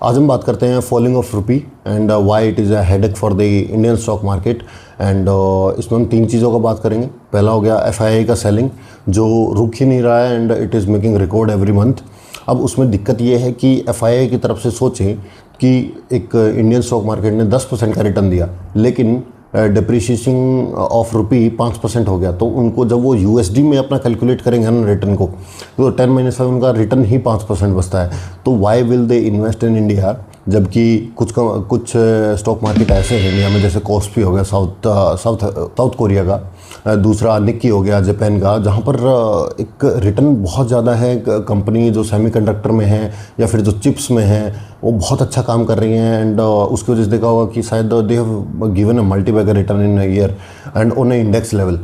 आज हम बात करते हैं falling of rupee and why it is a headache for the Indian stock market. And इसमें हम तीन चीज़ों का बात करेंगे। पहला हो गया एफआईआई का सेलिंग जो रुक ही नहीं रहा है and it is making record every month. अब उसमें दिक्कत ये है कि एफआईआई की तरफ से सोचें कि एक इंडियन स्टॉक मार्केट ने 10% का रिटर्न दिया, लेकिन डिप्रिशिएशन ऑफ रुपी 5% हो गया, तो उनको जब वो यूएसडी में अपना कैलकुलेट करेंगे ना रिटर्न को, तो 10 - 5 उनका रिटर्न ही 5% बचता है। तो why will they invest in India, जबकि कुछ स्टॉक मार्केट ऐसे हैं इंडिया में, जैसे कॉस्पी हो गया साउथ कोरिया का, दूसरा निक्की हो गया जापान का, जहाँ पर एक रिटर्न बहुत ज़्यादा है। कंपनी जो सेमीकंडक्टर में है या फिर जो चिप्स में है वो बहुत अच्छा काम कर रही हैं एंड उसकी वजह से देखा होगा कि शायद they have given a multibagger return in a year and on a index level.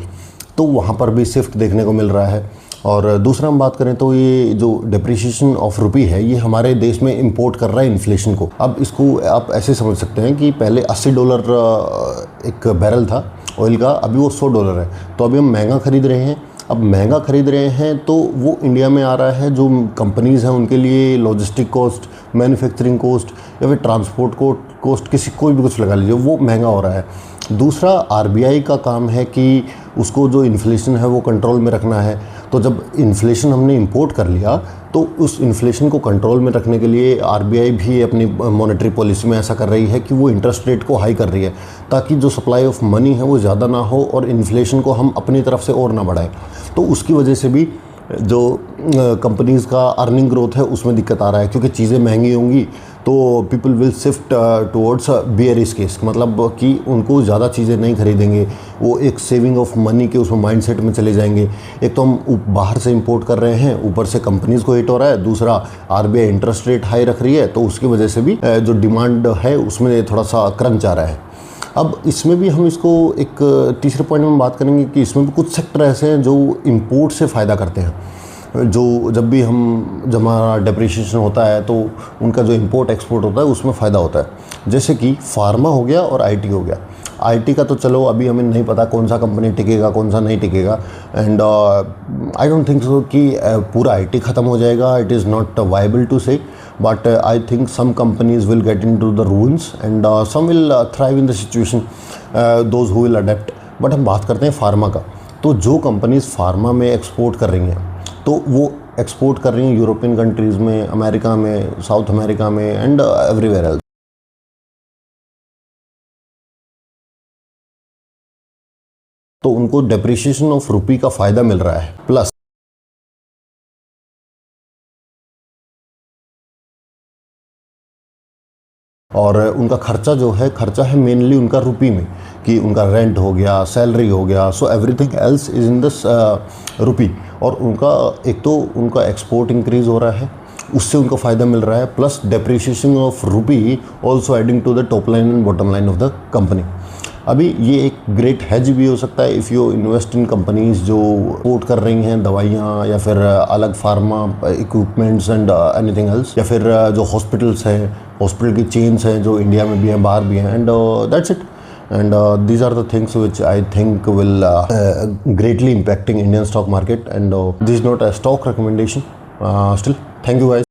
तो वहाँ पर भी शिफ्ट देखने को मिल रहा है। और दूसरा हम बात करें तो ये जो डिप्रिशिएशन ऑफ रुपी है ये हमारे देश में इंपोर्ट कर रहा है इन्फ्लेशन को। अब इसको आप ऐसे समझ सकते हैं कि पहले $80 एक बैरल था ऑयल का, अभी वो $100 है। तो अभी हम महंगा खरीद रहे हैं। अब महंगा खरीद रहे हैं तो वो इंडिया में आ रहा है, जो कंपनीज़ हैं उनके लिए लॉजिस्टिक कॉस्ट, मैन्युफैक्चरिंग कॉस्ट या फिर ट्रांसपोर्ट कॉस्ट किसी कोई भी कुछ लगा लीजिए, वो महंगा हो रहा है। दूसरा आरबीआई का काम है कि उसको जो इन्फ्लेशन है वो कंट्रोल में रखना है। तो जब इन्फ्लेशन हमने इंपोर्ट कर लिया तो उस इन्फ्लेशन को कंट्रोल में रखने के लिए आरबीआई भी अपनी मॉनेटरी पॉलिसी में ऐसा कर रही है कि वो इंटरेस्ट रेट को हाई कर रही है, ताकि जो सप्लाई ऑफ मनी है वो ज़्यादा ना हो और इन्फ्लेशन को हम अपनी तरफ से और ना बढ़ाएं। तो उसकी वजह से भी जो कंपनीज़ का अर्निंग ग्रोथ है उसमें दिक्कत आ रहा है, क्योंकि चीज़ें महंगी होंगी तो people will shift towards bearish case, मतलब कि उनको ज़्यादा चीज़ें नहीं खरीदेंगे, वो एक सेविंग ऑफ मनी के उसमें माइंडसेट में चले जाएंगे। एक तो हम बाहर से इंपोर्ट कर रहे हैं, ऊपर से कंपनीज़ को हिट हो रहा है, दूसरा आरबीआई इंटरेस्ट रेट हाई रख रही है, तो उसकी वजह से भी जो डिमांड है उसमें थोड़ा सा क्रंच आ रहा है। अब इसमें भी हम इसको एक तीसरे पॉइंट में बात करेंगे कि इसमें भी कुछ सेक्टर ऐसे हैं जो इंपोर्ट से फ़ायदा करते हैं, जो जब हमारा डिप्रिशिएशन होता है तो उनका जो इंपोर्ट एक्सपोर्ट होता है उसमें फ़ायदा होता है। जैसे कि फार्मा हो गया और आईटी हो गया। आईटी का तो चलो अभी हमें नहीं पता कौन सा कंपनी टिकेगा कौन सा नहीं टिकेगा, and I don't think so कि पूरा आईटी ख़त्म हो जाएगा। It is not viable to say, but I think some companies will get into the ruins and some will thrive in the situation, those who will adapt। But हम बात करते हैं pharma का, तो जो कंपनीज फार्मा में export कर रही हैं तो वो एक्सपोर्ट कर रही हैं यूरोपियन कंट्रीज़ में, अमेरिका में, साउथ अमेरिका में एंड एवरीवेयर एल्स। तो उनको डेप्रिशिएशन ऑफ रुपी का फ़ायदा मिल रहा है, प्लस और उनका खर्चा है मेनली उनका रुपी में, कि उनका रेंट हो गया, सैलरी हो गया, so everything else is in this rupee. और उनका एक तो उनका एक्सपोर्ट इंक्रीज़ हो रहा है, उससे उनको फ़ायदा मिल रहा है, plus depreciation of rupee also adding to the top line and bottom line of the company. अभी ये एक ग्रेट हेज भी हो सकता है if you invest in companies जो एक्सपोर्ट कर रही हैं दवाइयाँ या फिर अलग pharma equipments and anything else, या फिर जो हॉस्पिटल्स हैं, हॉस्पिटल की चेन्स हैं जो इंडिया में भी हैं बाहर भी हैं, and that's it. And these are the things which I think will greatly impacting Indian stock market, and this is not a stock recommendation. Still, thank you guys.